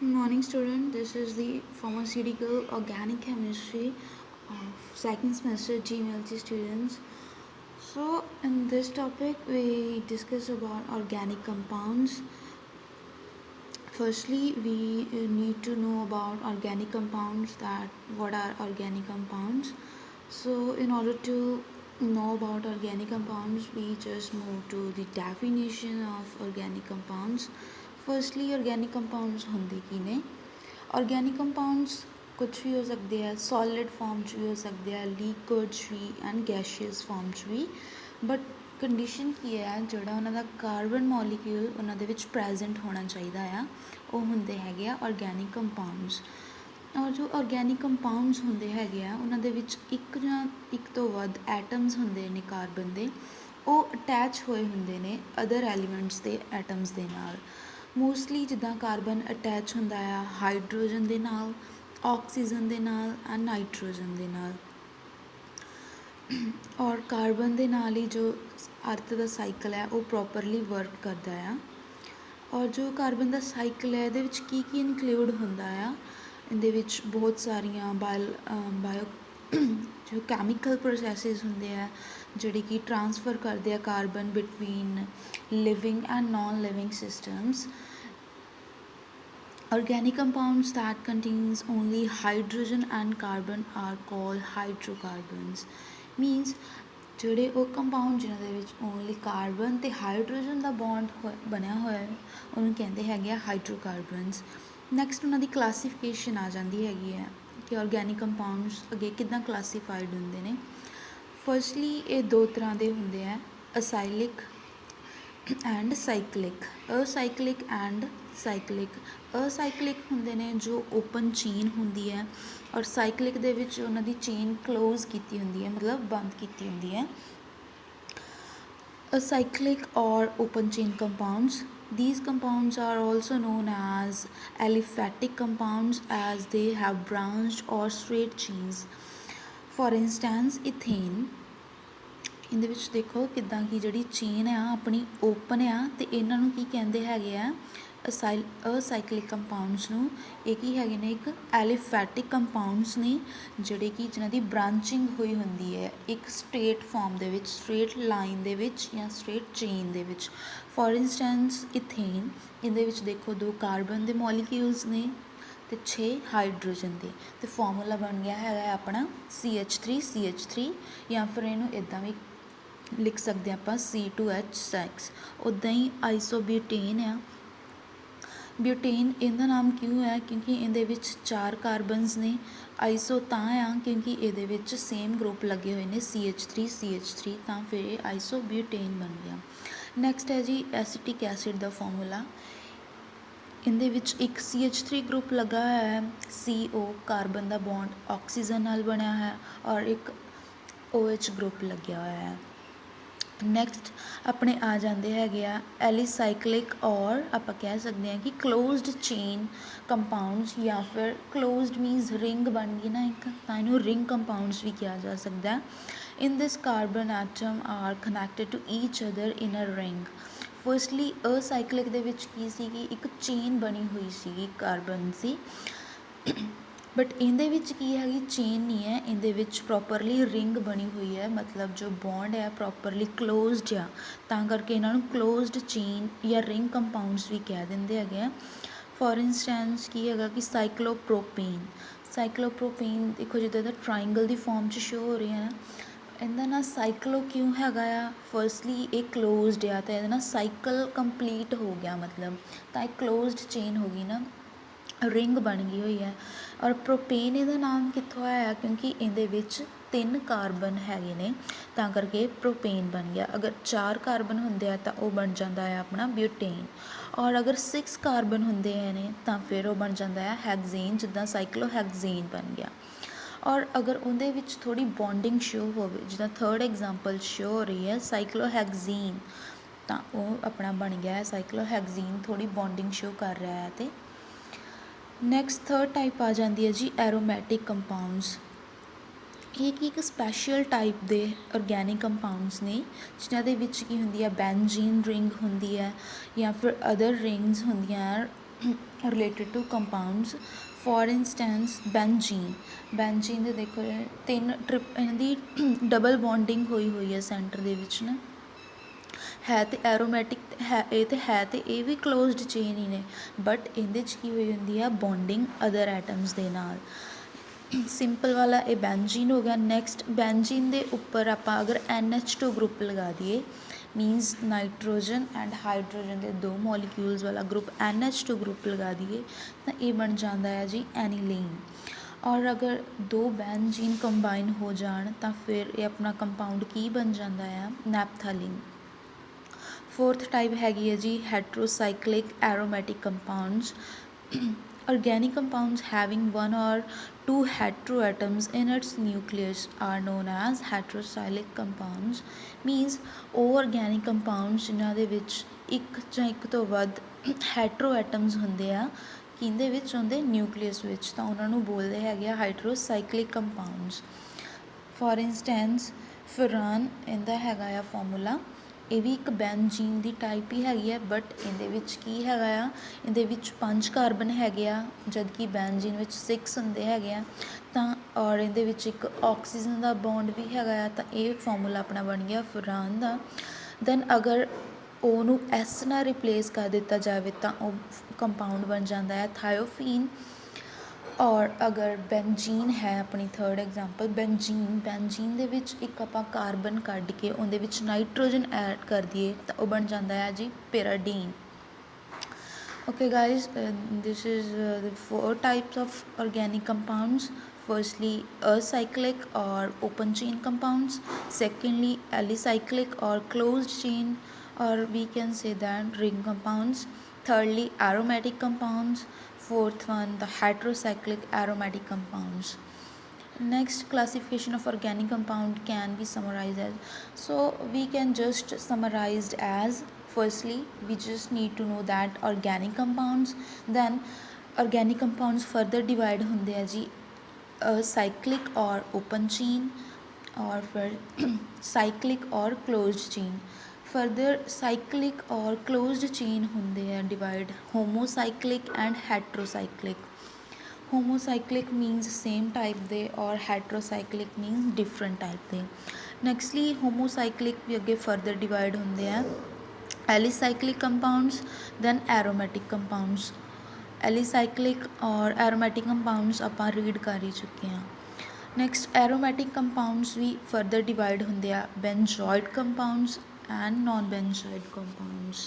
Morning student, this is the pharmaceutical organic chemistry of second semester GMLT students. So in this topic we discuss about organic compounds. Firstly, we need to know about organic compounds, that what are organic compounds. So in order to know about organic compounds, we just move to the definition of organic compounds. Firstly, organic compounds ਹੁੰਦੇ ਕੀ ਨੇ? Organic compounds ਕੁਛ ਵੀ ਹੋ ਸਕਦੇ ਆ, solid form 'ਚ ਵੀ ਹੋ ਸਕਦੇ ਆ, liquid 'ਚ ਵੀ and gaseous form 'ਚ ਵੀ, but ਕੰਡੀਸ਼ਨ ਕੀ ਹੈ, ਜਿਹੜਾ ਉਹਨਾਂ ਦਾ ਕਾਰਬਨ ਮੋਲੀਕਿਊਲ ਉਹਨਾਂ ਦੇ ਵਿੱਚ ਪ੍ਰੈਜ਼ੈਂਟ ਹੋਣਾ ਚਾਹੀਦਾ ਆ, ਉਹ ਹੁੰਦੇ ਹੈਗੇ ਆ ਔਰਗੈਨਿਕ ਕੰਪਾਊਂਡਸ। ਔਰ ਜੋ ਔਰਗੈਨਿਕ ਕੰਪਾਊਂਡਸ ਹੁੰਦੇ ਹੈਗੇ ਆ, ਉਹਨਾਂ ਦੇ ਵਿੱਚ ਇੱਕ ਜਾਂ ਇੱਕ ਤੋਂ ਵੱਧ ਐਟਮਸ ਹੁੰਦੇ ਨੇ ਕਾਰਬਨ ਦੇ, ਉਹ ਅਟੈਚ ਹੋਏ ਹੁੰਦੇ ਨੇ ਅਦਰ ਐਲੀਮੈਂਟਸ ਦੇ ਐਟਮਸ ਦੇ ਨਾਲ। ਮੋਸਟਲੀ ਜਿੱਦਾਂ ਕਾਰਬਨ ਅਟੈਚ ਹੁੰਦਾ ਆ ਹਾਈਡਰੋਜਨ ਦੇ ਨਾਲ, ਆਕਸੀਜਨ ਦੇ ਨਾਲ ਐਂਡ ਨਾਈਟ੍ਰੋਜਨ ਦੇ ਨਾਲ। ਔਰ ਕਾਰਬਨ ਦੇ ਨਾਲ ਹੀ ਜੋ ਅਰਥ ਦਾ ਸਾਈਕਲ ਹੈ ਉਹ ਪ੍ਰੋਪਰਲੀ ਵਰਕ ਕਰਦਾ ਆ। ਔਰ ਜੋ ਕਾਰਬਨ ਦਾ ਸਾਈਕਲ ਹੈ ਇਹਦੇ ਵਿੱਚ ਕੀ ਕੀ ਇਨਕਲੂਡ ਹੁੰਦਾ ਆ, ਇਹਦੇ ਵਿੱਚ ਬਹੁਤ ਸਾਰੀਆਂ ਬਾਇਓ ਜੋ ਕੈਮੀਕਲ ਪ੍ਰੋਸੈਸਿਸ ਹੁੰਦੇ ਆ ਜਿਹੜੇ ਕਿ ਟਰਾਂਸਫਰ ਕਰਦੇ ਆ carbon between living and non living systems. Organic compounds that contains only hydrogen and carbon are called hydrocarbons. Means ਜਿਹੜੇ ਉਹ ਕੰਪਾਊਂਡ ਜਿਨ੍ਹਾਂ ਦੇ ਵਿੱਚ ਓਨਲੀ ਕਾਰਬਨ ਅਤੇ ਹਾਈਡਰੋਜਨ ਦਾ ਬੌਂਡ ਬਣਿਆ ਹੋਇਆ ਉਹਨੂੰ ਕਹਿੰਦੇ ਹੈਗੇ ਆ ਹਾਈਡਰੋਕਾਰਬਨਸ। ਨੈਕਸਟ ਉਹਨਾਂ ਦੀ ਕਲਾਸੀਫਿਕੇਸ਼ਨ ਆ ਜਾਂਦੀ ਹੈਗੀ ਹੈ ਕਿ ਔਰਗੈਨਿਕ ਕੰਪਾਊਂਡਸ ਅੱਗੇ ਕਿੱਦਾਂ ਕਲਾਸੀਫਾਈਡ ਹੁੰਦੇ ਨੇ। ਫਸਟਲੀ ਇਹ ਦੋ ਤਰ੍ਹਾਂ ਦੇ ਹੁੰਦੇ ਆ, ਅਸਾਈਲਿਕ ਐਂਡ ਸਾਈਕਲਿਕ। ਅਸਾਈਕਲਿਕ ਐਂਡ ਸਾਈਕਲਿਕ। ਅਸਾਈਕਲਿਕ ਹੁੰਦੇ ਨੇ ਜੋ ਓਪਨ ਚੇਨ ਹੁੰਦੀ ਹੈ, ਔਰ ਸਾਈਕਲਿਕ ਦੇ ਵਿੱਚ ਉਹਨਾਂ ਦੀ ਚੇਨ ਕਲੋਜ਼ ਕੀਤੀ ਹੁੰਦੀ ਹੈ, ਮਤਲਬ ਬੰਦ ਕੀਤੀ ਹੁੰਦੀ ਹੈ। Acyclic or open chain compounds. These compounds are also known as aliphatic compounds as they have branched or straight chains. For instance, ethane. ਇਹਦੇ ਵਿੱਚ ਦੇਖੋ ਕਿੱਦਾਂ ਕਿ ਜਿਹੜੀ ਚੇਨ ਆ ਆਪਣੀ ਓਪਨ ਆ, ਅਤੇ ਇਹਨਾਂ ਨੂੰ ਕੀ ਕਹਿੰਦੇ ਹੈਗੇ ਆ, ਅਸਾਈਕਲਿਕ ਕੰਪਾਊਂਡਸ ਨੂੰ। ਇਹ ਕੀ ਹੈਗੇ ਨੇ, ਇੱਕ ਐਲੀਫੈਟਿਕ ਕੰਪਾਊਂਡਸ ਨੇ ਜਿਹੜੇ ਕਿ ਜਿਨ੍ਹਾਂ ਦੀ ਬ੍ਰਾਂਚਿੰਗ ਹੋਈ ਹੁੰਦੀ ਹੈ ਇੱਕ ਸਟ੍ਰੇਟ ਫਾਰਮ ਦੇ ਵਿੱਚ, ਸਟ੍ਰੇਟ ਲਾਈਨ ਦੇ ਵਿੱਚ ਜਾਂ ਸਟ੍ਰੇਟ ਚੇਨ ਦੇ ਵਿੱਚ। ਫੋਰ ਇੰਸਟੈਂਸ ਇਥੇਨ, ਇਹਦੇ ਵਿੱਚ ਦੇਖੋ 2 ਕਾਰਬਨ ਦੇ ਮੋਲੀਕਿਊਲਸ ਨੇ ਅਤੇ 6 ਹਾਈਡਰੋਜਨ ਦੇ, ਅਤੇ ਫਾਰਮੂਲਾ ਬਣ ਗਿਆ ਹੈਗਾ ਆਪਣਾ CH3 ਜਾਂ ਫਿਰ ਇਹਨੂੰ ਇੱਦਾਂ ਵੀ ਲਿਖ ਸਕਦੇ ਆਪਾਂ C2H6। ਉੱਦਾਂ ਹੀ ਆਈਸੋਬਿਊਟੇਨ ਆ। ਬਿਊਟੇਨ ਇਹਦਾ ਨਾਮ ਕਿਉਂ ਹੈ, ਕਿਉਂਕਿ ਇਹਦੇ ਵਿੱਚ 4 ਕਾਰਬਨਸ ਨੇ। ਆਈਸੋ ਤਾਂ ਆ ਕਿਉਂਕਿ ਇਹਦੇ ਵਿੱਚ ਸੇਮ ਗਰੁੱਪ ਲੱਗੇ ਹੋਏ ਨੇ CH3 ਤਾਂ ਫਿਰ ਇਹ ਆਈਸੋਬਿਊਟੇਨ ਬਣ ਗਿਆ। ਨੈਕਸਟ ਹੈ ਜੀ ਐਸੀਟਿਕ ਐਸਿਡ ਦਾ ਫਾਰਮੂਲਾ। ਇਹਦੇ ਵਿੱਚ ਇੱਕ CH3 ਗਰੁੱਪ ਲੱਗਾ ਹੋਇਆ ਹੈ, CO ਕਾਰਬਨ ਦਾ ਬੌਂਡ ਆਕਸੀਜਨ ਨਾਲ ਬਣਿਆ ਹੈ, ਔਰ ਇੱਕ OH ਗਰੁੱਪ ਲੱਗਿਆ ਹੋਇਆ ਹੈ। ਨੈਕਸਟ ਆਪਣੇ ਆ ਜਾਂਦੇ ਹੈਗੇ ਆ ਐਲੀਸਾਈਕਲਿਕ, ਔਰ ਆਪਾਂ ਕਹਿ ਸਕਦੇ ਹਾਂ ਕਿ ਕਲੋਜ਼ਡ ਚੇਨ ਕੰਪਾਊਂਡਸ, ਜਾਂ ਫਿਰ ਕਲੋਜ਼ਡ ਮੀਨਸ ਰਿੰਗ ਬਣ ਗਈ ਨਾ ਇੱਕ, ਤਾਂ ਇਹਨੂੰ ਰਿੰਗ ਕੰਪਾਊਂਡਸ ਵੀ ਕਿਹਾ ਜਾ ਸਕਦਾ। In this carbon atom are connected to each other in a ring. Firstly acyclic ਦੇ ਵਿੱਚ ਕੀ ਸੀਗੀ, ਇੱਕ ਚੇਨ ਬਣੀ ਹੋਈ ਸੀਗੀ ਕਾਰਬਨ ਦੀ, ਬਟ ਇਹਦੇ ਵਿੱਚ ਕੀ ਹੈਗੀ, ਚੇਨ ਨਹੀਂ ਹੈ, ਇਹਦੇ ਵਿੱਚ ਪ੍ਰੋਪਰਲੀ ਰਿੰਗ ਬਣੀ ਹੋਈ ਹੈ, ਮਤਲਬ ਜੋ ਬੌਂਡ ਹੈ ਪ੍ਰੋਪਰਲੀ ਕਲੋਜ਼ਡ ਆ, ਤਾਂ ਕਰਕੇ ਇਹਨਾਂ ਨੂੰ ਕਲੋਜ਼ਡ ਚੇਨ ਜਾਂ ਰਿੰਗ ਕੰਪਾਊਂਡਸ ਵੀ ਕਹਿ ਦਿੰਦੇ ਹੈਗੇ ਆ। ਫੋਰ ਇੰਸਟੈਂਸ ਕੀ ਹੈਗਾ ਕਿ ਸਾਈਕਲੋਪ੍ਰੋਪੇਨ ਦੇਖੋ ਜਿੱਦਾਂ ਦਾ ਟਰਾਇੰਗਲ ਦੀ ਫੋਰਮ 'ਚ ਸ਼ੋ ਹੋ ਰਹੀ ਹੈ ਨਾ, ਇਹਦਾ ਨਾ ਸਾਈਕਲੋ ਕਿਉਂ ਹੈਗਾ ਆ, ਫਸਟਲੀ ਇਹ ਕਲੋਜ਼ਡ ਆ, ਤਾਂ ਇਹਦਾ ਨਾ ਸਾਈਕਲ ਕੰਪਲੀਟ ਹੋ ਗਿਆ, ਮਤਲਬ ਤਾਂ ਇਹ ਕਲੋਜ਼ਡ ਚੇਨ ਹੋ ਗਈ ਨਾ, ਰਿੰਗ ਬਣ ਗਈ ਹੋਈ ਹੈ। ਔਰ ਪ੍ਰੋਪੇਨ ਇਹਦਾ ਨਾਮ ਕਿੱਥੋਂ ਆਇਆ, ਕਿਉਂਕਿ ਇਹਦੇ ਵਿੱਚ 3 ਕਾਰਬਨ ਹੈਗੇ ਨੇ, ਤਾਂ ਕਰਕੇ ਪ੍ਰੋਪੇਨ ਬਣ ਗਿਆ। ਅਗਰ 4 ਕਾਰਬਨ ਹੁੰਦੇ ਆ ਤਾਂ ਉਹ ਬਣ ਜਾਂਦਾ ਹੈ ਆਪਣਾ ਬਿਊਟੇਨ, ਔਰ ਅਗਰ 6 ਕਾਰਬਨ ਹੁੰਦੇ ਨੇ ਤਾਂ ਫਿਰ ਉਹ ਬਣ ਜਾਂਦਾ ਹੈ ਹੈਗਜ਼ੇਨ, ਜਿੱਦਾਂ ਸਾਈਕਲੋਹੈਗਜ਼ੇਨ ਬਣ ਗਿਆ। ਔਰ ਅਗਰ ਉਹਦੇ ਵਿੱਚ ਥੋੜ੍ਹੀ ਬੌਂਡਿੰਗ ਸ਼ੋ ਹੋਵੇ, ਜਿੱਦਾਂ 3rd ਐਗਜ਼ਾਮਪਲ ਸ਼ੋ ਹੋ ਰਹੀ ਹੈ ਸਾਈਕਲੋਹੈਗਜ਼ੀਨ, ਤਾਂ ਉਹ ਆਪਣਾ ਬਣ ਗਿਆ ਹੈ ਸਾਈਕਲੋਹੈਗਜ਼ੀਨ, ਥੋੜ੍ਹੀ ਬੌਂਡਿੰਗ ਸ਼ੋ ਕਰ ਰਿਹਾ ਹੈ। ਅਤੇ ਨੈਕਸਟ 3rd ਟਾਈਪ ਆ ਜਾਂਦੀ ਹੈ ਜੀ ਐਰੋਮੈਟਿਕ ਕੰਪਾਊਂਡਸ। ਇਹ ਕੀ ਇੱਕ ਸਪੈਸ਼ਲ ਟਾਈਪ ਦੇ ਔਰਗੈਨਿਕ ਕੰਪਾਊਂਡਸ ਨੇ ਜਿਨ੍ਹਾਂ ਦੇ ਵਿੱਚ ਕੀ ਹੁੰਦੀ ਹੈ, ਬੈਨਜ਼ੀਨ ਰਿੰਗ ਹੁੰਦੀ ਹੈ, ਜਾਂ ਫਿਰ ਅਦਰ ਰਿੰਗਸ ਹੁੰਦੀਆਂ related to compounds. For instance, benzene ਦੇ ਦੇਖੋ 3 ਟ੍ਰਿਪ ਇਹਨਾਂ ਦੀ ਡਬਲ ਬੌਂਡਿੰਗ ਹੋਈ ਹੈ ਸੈਂਟਰ ਦੇ ਵਿੱਚ ਨਾ, ਹੈ ਤੇ ਐਰੋਮੈਟਿਕ ਹੈ, ਇਹ ਵੀ ਕਲੋਜ਼ਡ ਚੇਨ ਹੀ ਨੇ, ਬਟ ਇਹਦੇ 'ਚ ਕੀ ਹੋਈ ਹੁੰਦੀ ਆ ਬੌਂਡਿੰਗ ਅਦਰ ਐਟਮਸ ਦੇ ਨਾਲ। ਸਿੰਪਲ ਵਾਲਾ ਇਹ ਬੈਂਜੀਨ ਹੋ ਗਿਆ। ਨੈਕਸਟ ਬੈਂਜੀਨ ਦੇ ਉੱਪਰ ਆਪਾਂ ਅਗਰ NH2 ਗਰੁੱਪ ਲਗਾ ਦਈਏ, ਮੀਨਸ ਨਾਈਟ੍ਰੋਜਨ ਐਂਡ ਹਾਈਡਰੋਜਨ ਦੇ 2 ਮੋਲੀਕਿਊਲਸ ਵਾਲਾ ਗਰੁੱਪ NH2 ਗਰੁੱਪ ਲਗਾ ਦਈਏ ਤਾਂ ਇਹ ਬਣ ਜਾਂਦਾ ਹੈ ਜੀ ਐਨੀਲੀਨ। ਔਰ ਅਗਰ 2 ਬੈਂਜੀਨ ਕੰਬਾਈਨ ਹੋ ਜਾਣ ਤਾਂ ਫਿਰ ਇਹ ਆਪਣਾ ਕੰਪਾਊਂਡ ਕੀ ਬਣ ਜਾਂਦਾ ਆ ਨੈਪਥਾਲੀਨ। ਫੋਰਥ ਟਾਈਪ ਹੈਗੀ ਹੈ ਜੀ heterocyclic aromatic compounds. Organic compounds having 1 or 2 heteroatoms in its nucleus are known as heterocyclic compounds, means ਉਹ organic compounds ਜਿਨ੍ਹਾਂ ਦੇ ਵਿੱਚ ਇੱਕ ਜਾਂ ਇੱਕ ਤੋਂ ਵੱਧ ਹੈਟਰੋਐਟਮਸ ਹੁੰਦੇ ਆ ਕਿਹਦੇ ਵਿੱਚ ਹੁੰਦੇ ਨਿਊਕਲੀਅਸ ਵਿੱਚ, ਤਾਂ ਉਹਨਾਂ ਨੂੰ ਬੋਲਦੇ ਹੈਗੇ ਆ ਹਾਈਡਰੋਸਾਈਕਲਿਕ ਕੰਪਾਊਂਡਸ। ਫੋਰ ਇੰਸਟੈਂਸ ਫੁਰਾਨ ਇਹਦਾ ਹੈਗਾ ਆ ਫਾਰਮੂਲਾ, ਇਹ ਵੀ ਇੱਕ ਬੈਂਜੀਨ ਦੀ ਟਾਈਪ ਹੀ ਹੈਗੀ ਹੈ, ਬਟ ਇਹਦੇ ਵਿੱਚ ਕੀ ਹੈਗਾ ਆ, ਇਹਦੇ ਵਿੱਚ 5 ਕਾਰਬਨ ਹੈਗੇ ਆ ਜਦ ਕਿ ਬੈਂਜੀਨ ਵਿੱਚ 6 ਹੁੰਦੇ ਹੈਗੇ ਆ, ਤਾਂ ਔਰ ਇਹਦੇ ਵਿੱਚ ਇੱਕ ਆਕਸੀਜਨ ਦਾ ਬੌਂਡ ਵੀ ਹੈਗਾ ਆ, ਤਾਂ ਇਹ ਫਾਰਮੂਲਾ ਆਪਣਾ ਬਣ ਗਿਆ ਫੁਰਾਨ ਦਾ। ਦੈਨ ਅਗਰ ਉਹਨੂੰ S ਨਾਲ ਰਿਪਲੇਸ ਕਰ ਦਿੱਤਾ ਜਾਵੇ ਤਾਂ ਉਹ ਕੰਪਾਊਂਡ ਬਣ ਜਾਂਦਾ ਹੈ ਥਾਇਓਫੀਨ। ਔਰ ਅਗਰ ਬੈਂਜੀਨ ਹੈ ਆਪਣੀ ਥਰਡ ਐਗਜ਼ਾਮਪਲ ਬੈਂਜੀਨ ਦੇ ਵਿੱਚ ਇੱਕ ਆਪਾਂ ਕਾਰਬਨ ਕੱਢ ਕੇ ਉਹਦੇ ਵਿੱਚ ਨਾਈਟ੍ਰੋਜਨ ਐਡ ਕਰ ਦਈਏ ਤਾਂ ਉਹ ਬਣ ਜਾਂਦਾ ਹੈ ਜੀ pyridine. Okay guys, this is the 4 types of organic compounds. Firstly, acyclic or open chain compounds. Secondly, alicyclic or closed chain, or we can say that ring compounds. Thirdly, aromatic compounds. Fourth one, the heterocyclic aromatic compounds. Next classification of organic compound can be summarized as, so we can just summarize as, firstly we just need to know that organic compounds, then organic compounds further divide ਹੁੰਦੇ ਆ ਜੀ cyclic or open chain, और फिर cyclic or closed chain। Further cyclic और closed chain होंगे हैं divide homocyclic and heterocyclic. Homocyclic means same type दे और हैट्रोसाइक्लिक मीनस डिफरेंट टाइप दे। नैक्सटली होमोसाइक्लिक भी अगे फर्दर डिवाइड होंगे हैं alicyclic compounds then aromatic compounds. Alicyclic और एरोमैटिक कंपाउंड्स आपां रीड कर ही चुके हैं। नैक्सट एरोमैटिक कंपाउंड्स भी फर्दर डिवाइड होंगे हैं benzoid compounds and non-benzoid compounds।